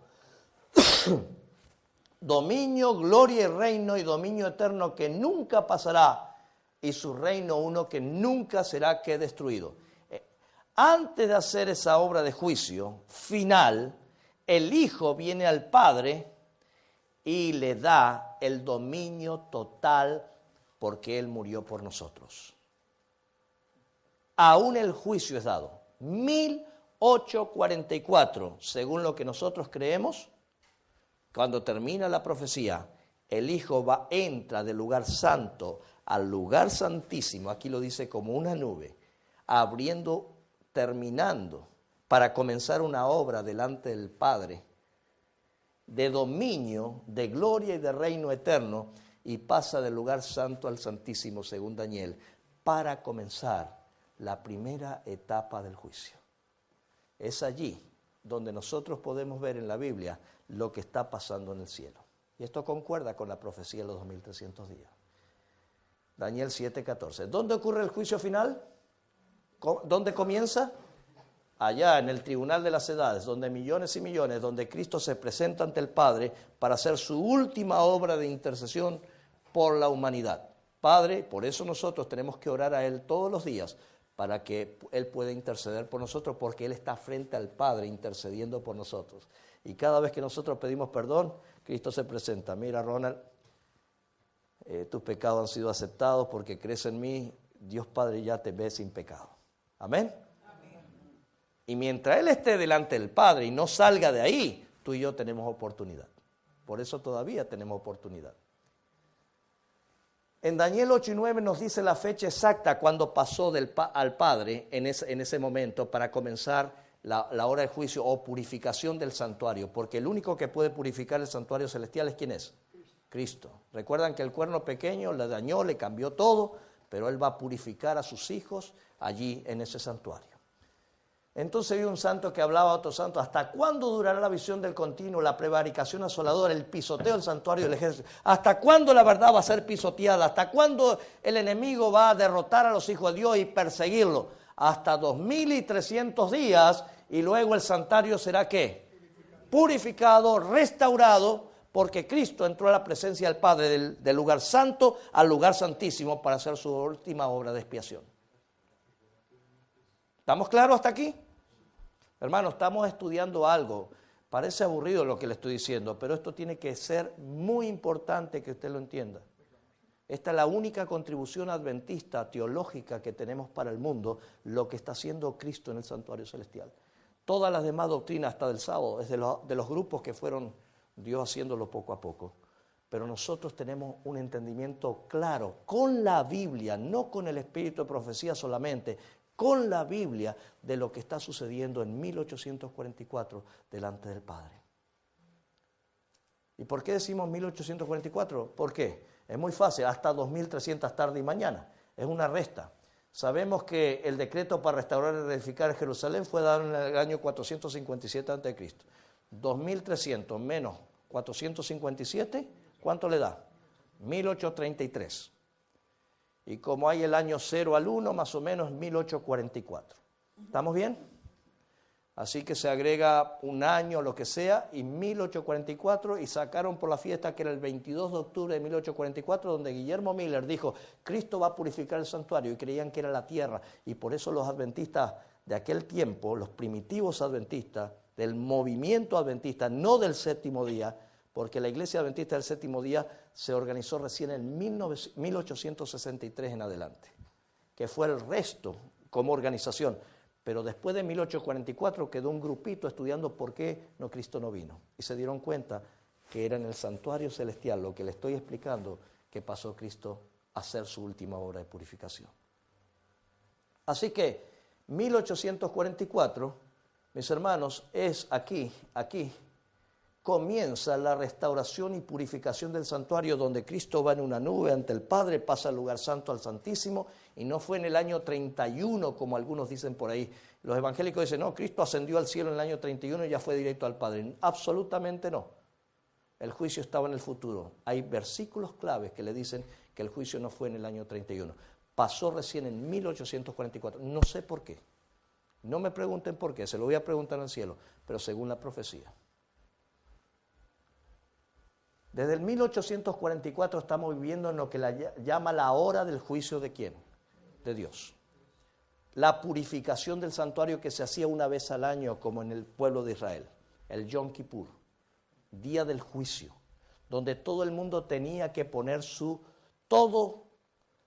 dominio, gloria y reino y dominio eterno que nunca pasará, y su reino uno que nunca será destruido. Antes de hacer esa obra de juicio final, el Hijo viene al Padre y le da el dominio total porque Él murió por nosotros. Aún el juicio es dado. 1844, según lo que nosotros creemos, cuando termina la profecía, el Hijo entra del lugar santo al lugar santísimo, aquí lo dice como una nube, terminando para comenzar una obra delante del Padre, de dominio, de gloria y de reino eterno, y pasa del lugar santo al santísimo, según Daniel, para comenzar la primera etapa del juicio. Es allí donde nosotros podemos ver en la Biblia lo que está pasando en el cielo. Y esto concuerda con la profecía de los 2300 días. Daniel 7:14. ¿Dónde ocurre el juicio final? ¿Dónde comienza? Allá en el tribunal de las edades, donde millones y millones, donde Cristo se presenta ante el Padre para hacer su última obra de intercesión por la humanidad. Padre, por eso nosotros tenemos que orar a Él todos los días, para que Él pueda interceder por nosotros, porque Él está frente al Padre intercediendo por nosotros. Y cada vez que nosotros pedimos perdón, Cristo se presenta. Mira, Ronald, tus pecados han sido aceptados porque crees en mí, Dios Padre ya te ve sin pecado. Amén. Y mientras Él esté delante del Padre y no salga de ahí, tú y yo tenemos oportunidad. Por eso todavía tenemos oportunidad. En Daniel 8:9 nos dice la fecha exacta cuando pasó al Padre en ese momento para comenzar la hora de juicio o purificación del santuario. Porque el único que puede purificar el santuario celestial es ¿quién es? Cristo. Recuerdan que el cuerno pequeño le dañó, le cambió todo, pero Él va a purificar a sus hijos allí en ese santuario. Entonces vi un santo que hablaba a otro santo, ¿hasta cuándo durará la visión del continuo, la prevaricación asoladora, el pisoteo del santuario del ejército? ¿Hasta cuándo la verdad va a ser pisoteada? ¿Hasta cuándo el enemigo va a derrotar a los hijos de Dios y perseguirlo? Hasta 2300 días, y luego el santuario será ¿qué? Purificado, restaurado, porque Cristo entró a la presencia del Padre del lugar santo al lugar santísimo para hacer su última obra de expiación. ¿Estamos claros hasta aquí? Hermano, estamos estudiando algo. Parece aburrido lo que le estoy diciendo, pero esto tiene que ser muy importante que usted lo entienda. Esta es la única contribución adventista teológica que tenemos para el mundo, lo que está haciendo Cristo en el santuario celestial. Todas las demás doctrinas, hasta del sábado, es de los grupos que fueron Dios haciéndolo poco a poco. Pero nosotros tenemos un entendimiento claro con la Biblia, no con el espíritu de profecía solamente, con la Biblia de lo que está sucediendo en 1844 delante del Padre. ¿Y por qué decimos 1844? ¿Por qué? Es muy fácil, hasta 2300 tarde y mañana. Es una resta. Sabemos que el decreto para restaurar y reedificar Jerusalén fue dado en el año 457 a.C. 2300 menos 457, ¿cuánto le da? 1833. Y como hay el año 0 al 1, más o menos 1844. ¿Estamos bien? Así que se agrega un año, lo que sea, y 1844, y sacaron por la fiesta que era el 22 de octubre de 1844, donde Guillermo Miller dijo, Cristo va a purificar el santuario, y creían que era la tierra. Y por eso los adventistas de aquel tiempo, los primitivos adventistas, del movimiento adventista, no del séptimo día, porque la iglesia adventista del séptimo día se organizó recién en 1863 en adelante, que fue el resto como organización. Pero después de 1844 quedó un grupito estudiando por qué Cristo no vino. Y se dieron cuenta que era en el santuario celestial, lo que le estoy explicando, que pasó Cristo a hacer su última obra de purificación. Así que 1844, mis hermanos, es aquí, comienza la restauración y purificación del santuario, donde Cristo va en una nube ante el Padre, pasa al lugar santo, al Santísimo, y no fue en el año 31, como algunos dicen por ahí. Los evangélicos dicen, no, Cristo ascendió al cielo en el año 31 y ya fue directo al Padre. Absolutamente no. El juicio estaba en el futuro. Hay versículos claves que le dicen que el juicio no fue en el año 31. Pasó recién en 1844. No sé por qué. No me pregunten por qué, se lo voy a preguntar al cielo, pero según la profecía. Desde el 1844 estamos viviendo en lo que llama la hora del juicio de ¿quién? De Dios. La purificación del santuario que se hacía una vez al año, como en el pueblo de Israel, el Yom Kippur, día del juicio, donde todo el mundo tenía que poner todo,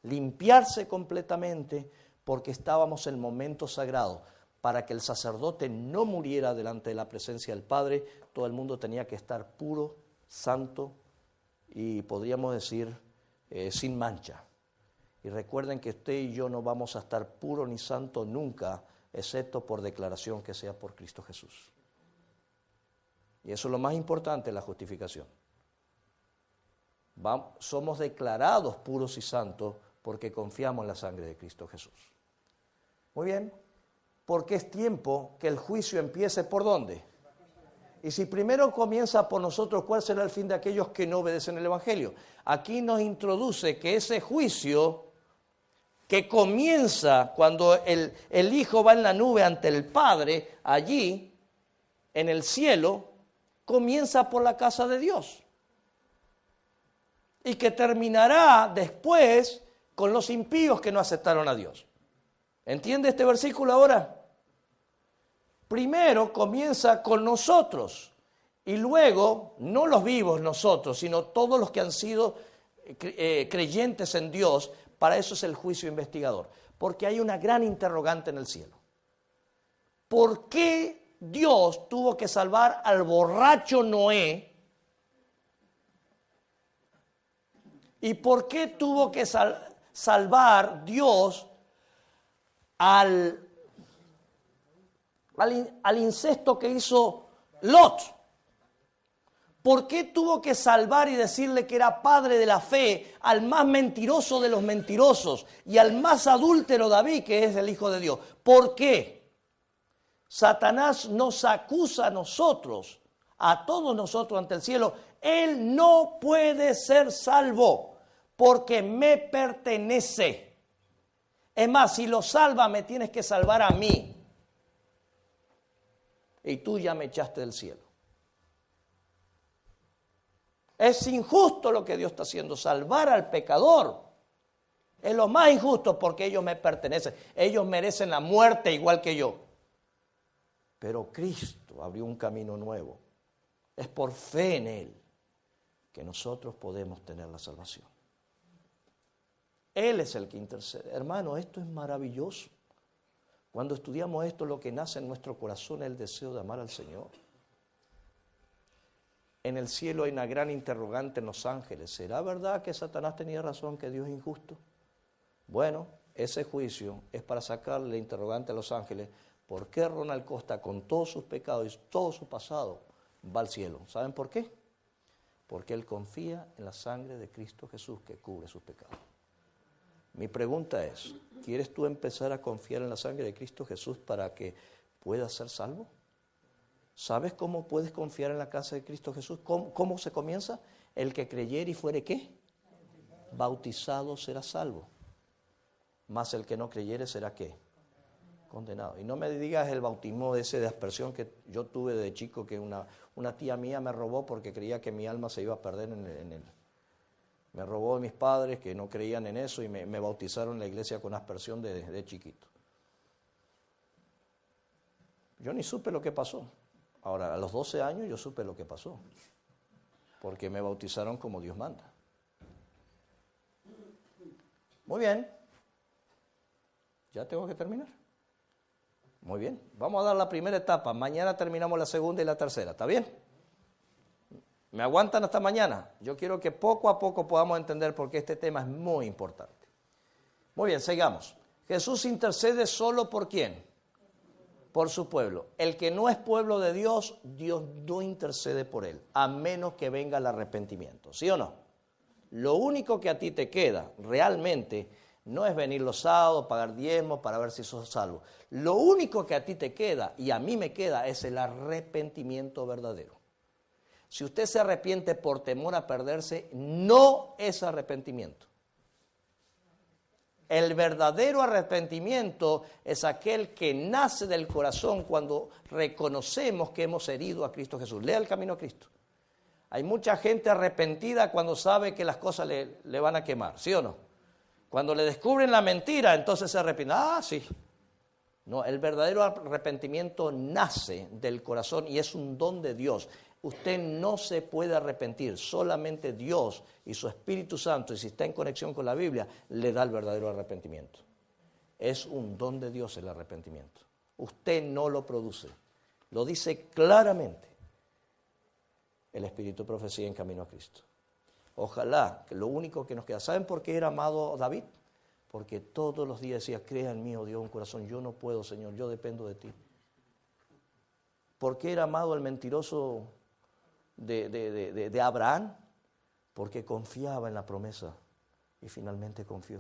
limpiarse completamente, porque estábamos en el momento sagrado. Para que el sacerdote no muriera delante de la presencia del Padre, todo el mundo tenía que estar puro, santo y podríamos decir sin mancha. Y recuerden que usted y yo no vamos a estar puro ni santo nunca, excepto por declaración que sea por Cristo Jesús. Y eso es lo más importante de la justificación. Somos declarados puros y santos porque confiamos en la sangre de Cristo Jesús. Muy bien, porque es tiempo que el juicio empiece ¿por dónde? Y si primero comienza por nosotros, ¿cuál será el fin de aquellos que no obedecen el Evangelio? Aquí nos introduce que ese juicio que comienza cuando el Hijo va en la nube ante el Padre, allí, en el cielo, comienza por la casa de Dios. Y que terminará después con los impíos que no aceptaron a Dios. ¿Entiende este versículo ahora? Primero comienza con nosotros y luego, no los vivos nosotros, sino todos los que han sido creyentes en Dios. Para eso es el juicio investigador, porque hay una gran interrogante en el cielo. ¿Por qué Dios tuvo que salvar al borracho Noé? ¿Y por qué tuvo que salvar Dios al incesto que hizo Lot? ¿Por qué tuvo que salvar y decirle que era padre de la fe al más mentiroso de los mentirosos y al más adúltero David, que es el Hijo de Dios? ¿Por qué? Satanás nos acusa a nosotros, a todos nosotros ante el cielo. Él no puede ser salvo porque me pertenece. Es más, si lo salva, me tienes que salvar a mí. Y tú ya me echaste del cielo. Es injusto lo que Dios está haciendo, salvar al pecador. Es lo más injusto porque ellos me pertenecen. Ellos merecen la muerte igual que yo. Pero Cristo abrió un camino nuevo. Es por fe en Él que nosotros podemos tener la salvación. Él es el que intercede. Hermano, esto es maravilloso. Cuando estudiamos esto, lo que nace en nuestro corazón es el deseo de amar al Señor. En el cielo hay una gran interrogante en los ángeles. ¿Será verdad que Satanás tenía razón, que Dios es injusto? Bueno, ese juicio es para sacarle la interrogante a los ángeles. ¿Por qué Ronald Costa, con todos sus pecados y todo su pasado, va al cielo? ¿Saben por qué? Porque él confía en la sangre de Cristo Jesús que cubre sus pecados. Mi pregunta es, ¿quieres tú empezar a confiar en la sangre de Cristo Jesús para que puedas ser salvo? ¿Sabes cómo puedes confiar en la casa de Cristo Jesús? ¿Cómo se comienza? El que creyere y fuere ¿qué? Bautizado será salvo. Mas el que no creyere será ¿qué? Condenado. Y no me digas el bautismo ese de aspersión que yo tuve de chico, que una tía mía me robó porque creía que mi alma se iba a perder en él. Me robó de mis padres que no creían en eso y me bautizaron en la iglesia con aspersión de chiquito. Yo ni supe lo que pasó. Ahora, a los 12 años yo supe lo que pasó, porque me bautizaron como Dios manda. Muy bien. ¿Ya tengo que terminar? Muy bien. Vamos a dar la primera etapa. Mañana terminamos la segunda y la tercera. ¿Está bien? ¿Me aguantan hasta mañana? Yo quiero que poco a poco podamos entender por qué este tema es muy importante. Muy bien, sigamos. Jesús intercede solo ¿por quién? Por su pueblo. El que no es pueblo de Dios, Dios no intercede por él, a menos que venga el arrepentimiento. ¿Sí o no? Lo único que a ti te queda realmente no es venir los sábados, pagar diezmos para ver si sos salvo. Lo único que a ti te queda y a mí me queda es el arrepentimiento verdadero. Si usted se arrepiente por temor a perderse, no es arrepentimiento. El verdadero arrepentimiento es aquel que nace del corazón cuando reconocemos que hemos herido a Cristo Jesús. Lea el camino a Cristo. Hay mucha gente arrepentida cuando sabe que las cosas le van a quemar, ¿sí o no? Cuando le descubren la mentira, entonces se arrepiente. Ah, sí. No, el verdadero arrepentimiento nace del corazón y es un don de Dios. Usted no se puede arrepentir, solamente Dios y su Espíritu Santo, y si está en conexión con la Biblia, le da el verdadero arrepentimiento. Es un don de Dios el arrepentimiento. Usted no lo produce. Lo dice claramente el Espíritu de Profecía en Camino a Cristo. Ojalá que lo único que nos queda. ¿Saben por qué era amado David? Porque todos los días decía, crea en mí, oh Dios, un corazón. Yo no puedo, Señor, yo dependo de ti. ¿Por qué era amado el mentiroso de Abraham? Porque confiaba en la promesa y finalmente confió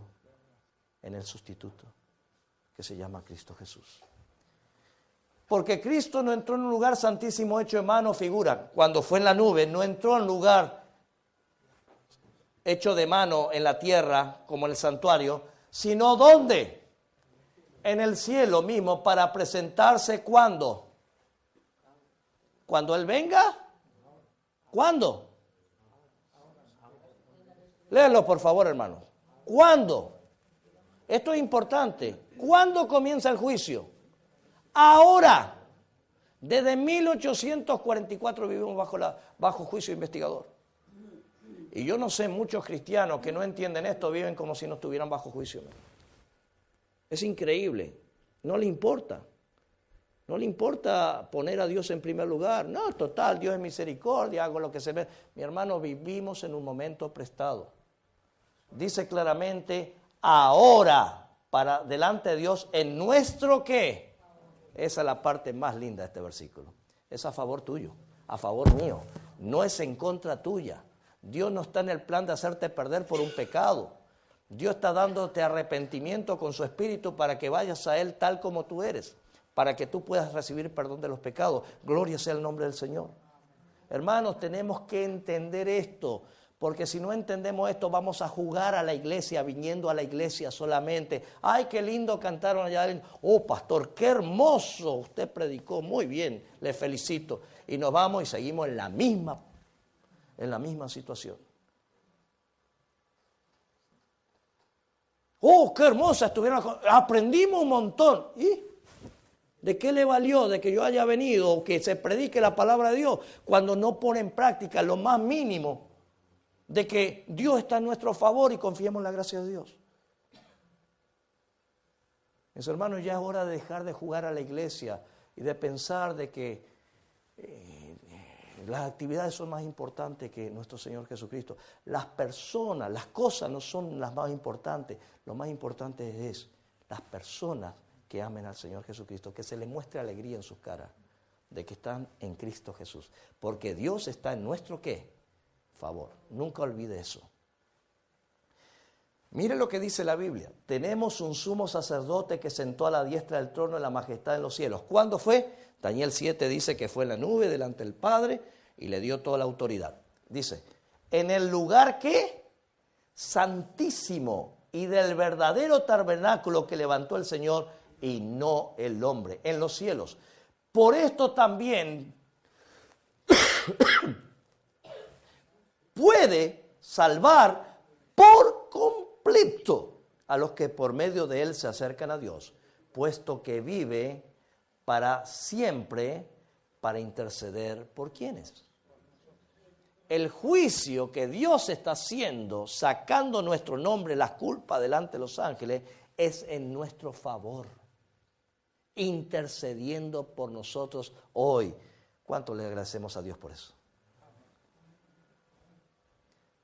en el sustituto que se llama Cristo Jesús. Porque Cristo no entró en un lugar santísimo hecho de mano, figura. Cuando fue en la nube, no entró en un lugar hecho de mano en la tierra, como en el santuario, sino ¿dónde? En el cielo mismo, para presentarse ¿cuándo? ¿Cuando Él venga? ¿Cuándo? Léelo por favor, hermano. ¿Cuándo? Esto es importante. ¿Cuándo comienza el juicio? Ahora. Desde 1844 vivimos bajo juicio investigador. Y yo no sé, muchos cristianos que no entienden esto viven como si no estuvieran bajo juicio. Es increíble. No le importa. No le importa poner a Dios en primer lugar. No, total, Dios es misericordia, hago lo que se ve. Mi hermano, vivimos en un momento prestado. Dice claramente, ahora, para delante de Dios, en nuestro ¿qué? Esa es la parte más linda de este versículo. Es a favor tuyo, a favor mío. No es en contra tuya. Dios no está en el plan de hacerte perder por un pecado. Dios está dándote arrepentimiento con su Espíritu para que vayas a Él tal como tú eres, para que tú puedas recibir perdón de los pecados. Gloria sea el nombre del Señor. Hermanos, tenemos que entender esto, porque si no entendemos esto, vamos a jugar a la iglesia, viniendo a la iglesia solamente. ¡Ay, qué lindo cantaron allá! ¡Oh, pastor, qué hermoso! Usted predicó muy bien, le felicito. Y nos vamos y seguimos en la misma situación. ¡Oh, qué hermosa estuvieron! Aprendimos un montón. ¿Y de qué le valió de que yo haya venido o que se predique la palabra de Dios cuando no pone en práctica lo más mínimo de que Dios está en nuestro favor y confiemos en la gracia de Dios? Mis hermanos, ya es hora de dejar de jugar a la iglesia y de pensar de que las actividades son más importantes que nuestro Señor Jesucristo. Las personas, las cosas no son las más importantes. Lo más importante es las personas que amen al Señor Jesucristo, que se les muestre alegría en sus caras de que están en Cristo Jesús. Porque Dios está en nuestro ¿qué? Favor. Nunca olvide eso. Mire lo que dice la Biblia. Tenemos un sumo sacerdote que sentó a la diestra del trono de la majestad en los cielos. ¿Cuándo fue? Daniel 7 dice que fue en la nube delante del Padre y le dio toda la autoridad. Dice, en el lugar ¿qué? Santísimo y del verdadero tabernáculo que levantó el Señor y no el hombre, en los cielos. Por esto también puede salvar por completo a los que por medio de él se acercan a Dios, puesto que vive para siempre para interceder por quienes. El juicio que Dios está haciendo, sacando nuestro nombre, las culpas delante de los ángeles, es en nuestro favor, intercediendo por nosotros hoy. ¿Cuánto le agradecemos a Dios por eso?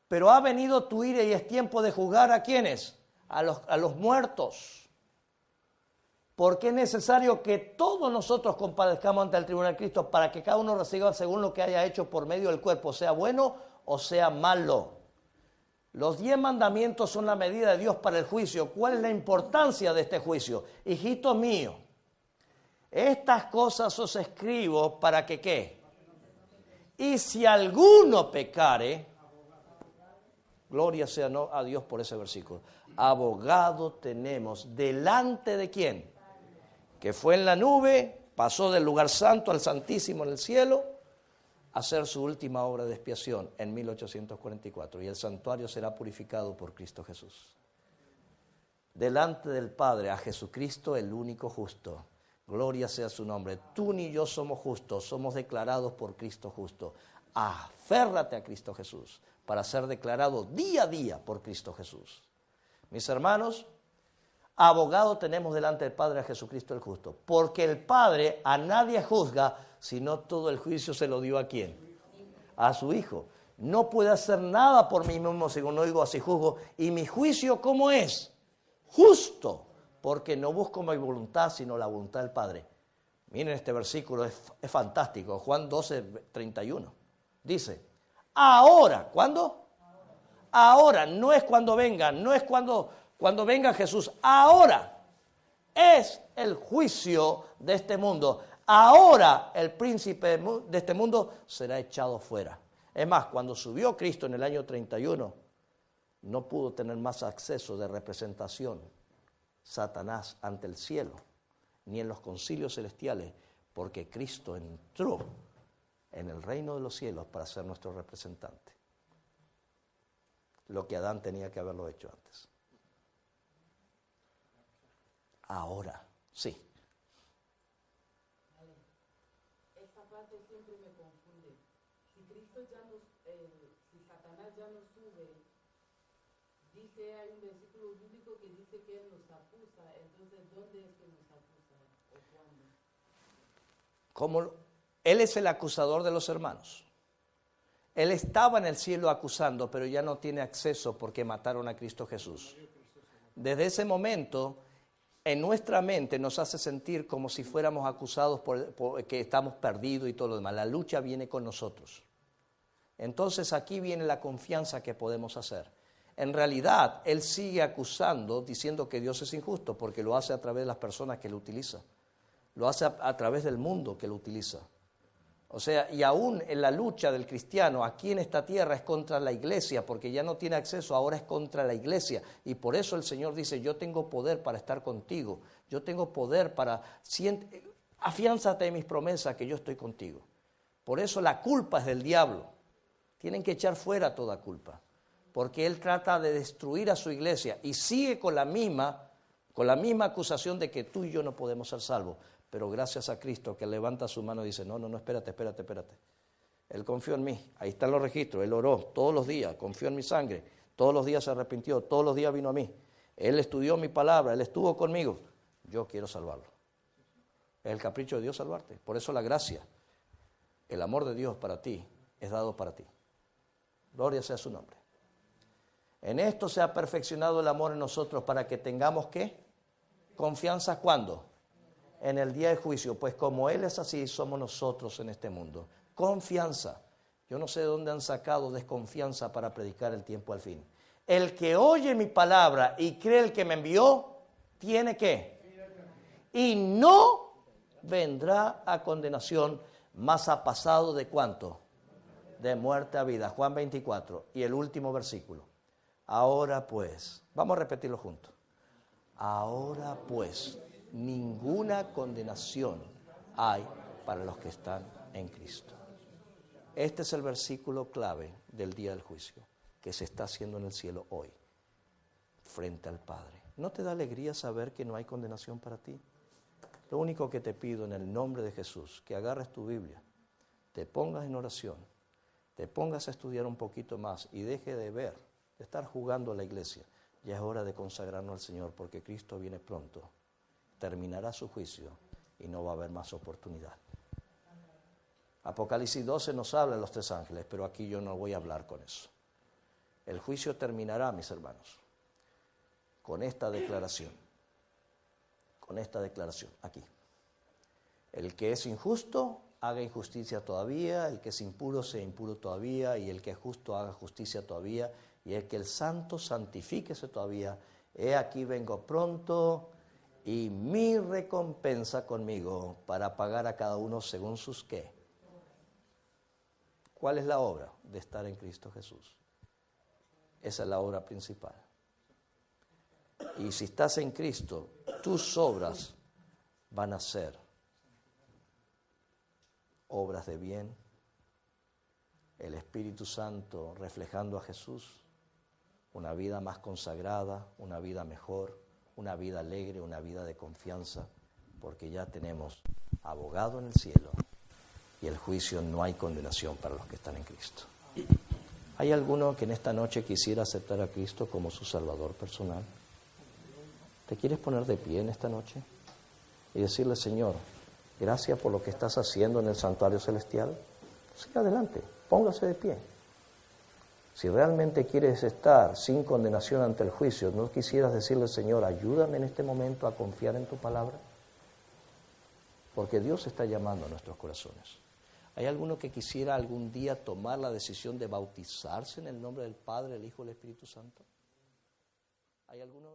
Pero ha venido tu ira y es tiempo de juzgar ¿a quiénes? A los muertos. Porque es necesario que todos nosotros compadezcamos ante el tribunal de Cristo para que cada uno reciba según lo que haya hecho por medio del cuerpo, sea bueno o sea malo. Los 10 mandamientos son la medida de Dios para el juicio. ¿Cuál es la importancia de este juicio? Hijitos míos, estas cosas os escribo para que ¿qué? Y si alguno pecare, gloria sea a Dios por ese versículo, abogado tenemos delante de ¿quién? Que fue en la nube, pasó del lugar santo al santísimo en el cielo, a hacer su última obra de expiación en 1844. Y el santuario será purificado por Cristo Jesús. Delante del Padre, a Jesucristo el único justo. Gloria sea su nombre. Tú ni yo somos justos, somos declarados por Cristo justo. Aférrate a Cristo Jesús para ser declarado día a día por Cristo Jesús. Mis hermanos, abogado tenemos delante del Padre a Jesucristo el justo, porque el Padre a nadie juzga, sino todo el juicio se lo dio ¿a quién? A su Hijo. No puede hacer nada por mí mismo si no digo así juzgo. Y mi juicio, ¿cómo es? Justo, porque no busco mi voluntad, sino la voluntad del Padre. Miren este versículo, es fantástico. Juan 12:31. Dice, ahora, ¿cuándo? Ahora, no es cuando venga, no es cuando venga Jesús. Ahora es el juicio de este mundo. Ahora el príncipe de este mundo será echado fuera. Es más, cuando subió Cristo en el año 31, no pudo tener más acceso de representación Satanás ante el cielo, ni en los concilios celestiales, porque Cristo entró en el reino de los cielos para ser nuestro representante. Lo que Adán tenía que haberlo hecho antes. Ahora, sí. Esta parte siempre me confunde. Si Cristo ya nos, si Satanás ya nos sube, dice, hay un versículo bíblico que dice que Él nos acusa. Entonces, ¿dónde es que nos acusa? ¿O cuándo? Como Él es el acusador de los hermanos. Él estaba en el cielo acusando, pero ya no tiene acceso porque mataron a Cristo Jesús. Desde ese momento, en nuestra mente nos hace sentir como si fuéramos acusados por que estamos perdidos y todo lo demás. La lucha viene con nosotros. Entonces aquí viene la confianza que podemos hacer. En realidad, Él sigue acusando, diciendo que Dios es injusto, porque lo hace a través de las personas que lo utilizan. Lo hace a través del mundo que lo utiliza. O sea, y aún en la lucha del cristiano aquí en esta tierra es contra la iglesia, porque ya no tiene acceso, ahora es contra la iglesia. Y por eso el Señor dice, yo tengo poder para estar contigo, yo tengo poder para, afiánzate en mis promesas que yo estoy contigo. Por eso la culpa es del diablo. Tienen que echar fuera toda culpa, porque él trata de destruir a su iglesia y sigue con la misma acusación de que tú y yo no podemos ser salvos. Pero gracias a Cristo que levanta su mano y dice, no, espérate. Él confió en mí, ahí están los registros, Él oró todos los días, confió en mi sangre, todos los días se arrepintió, todos los días vino a mí. Él estudió mi palabra, Él estuvo conmigo, yo quiero salvarlo. Es el capricho de Dios salvarte, por eso la gracia, el amor de Dios para ti es dado para ti. Gloria sea su nombre. En esto se ha perfeccionado el amor en nosotros para que tengamos, ¿qué? Confianza, ¿cuándo? En el día de juicio, pues como Él es así, somos nosotros en este mundo. Confianza. Yo no sé de dónde han sacado desconfianza para predicar el tiempo al fin. El que oye mi palabra y cree el que me envió, ¿tiene qué? Y no vendrá a condenación, mas ha pasado ¿de cuánto? De muerte a vida. Juan 24. Y el último versículo. Ahora pues, vamos a repetirlo juntos. Ahora pues, ninguna condenación hay para los que están en Cristo. Este es el versículo clave del día del juicio que se está haciendo en el cielo hoy, frente al Padre. ¿No te da alegría saber que no hay condenación para ti? Lo único que te pido en el nombre de Jesús, que agarres tu Biblia, te pongas en oración, te pongas a estudiar un poquito más y deje de ver, de estar jugando a la iglesia. Ya es hora de consagrarnos al Señor porque Cristo viene pronto. Terminará su juicio y no va a haber más oportunidad. Apocalipsis 12 nos habla de los 3 ángeles, pero aquí yo no voy a hablar con eso. El juicio terminará, mis hermanos, con esta declaración. Con esta declaración, aquí. El que es injusto, haga injusticia todavía, el que es impuro, sea impuro todavía, y el que es justo, haga justicia todavía, y el que es santo, santifíquese todavía. He aquí vengo pronto, y mi recompensa conmigo, para pagar a cada uno según sus qué. ¿Cuál es la obra? De estar en Cristo Jesús. Esa es la obra principal. Y si estás en Cristo, tus obras van a ser obras de bien, el Espíritu Santo reflejando a Jesús, una vida más consagrada, una vida mejor, una vida alegre, una vida de confianza, porque ya tenemos abogado en el cielo y el juicio no hay condenación para los que están en Cristo. ¿Hay alguno que en esta noche quisiera aceptar a Cristo como su Salvador personal? ¿Te quieres poner de pie en esta noche y decirle, Señor, gracias por lo que estás haciendo en el santuario celestial? Sí, adelante, póngase de pie. Si realmente quieres estar sin condenación ante el juicio, ¿no quisieras decirle, Señor, ayúdame en este momento a confiar en tu palabra? Porque Dios está llamando a nuestros corazones. ¿Hay alguno que quisiera algún día tomar la decisión de bautizarse en el nombre del Padre, el Hijo y el Espíritu Santo? ¿Hay alguno?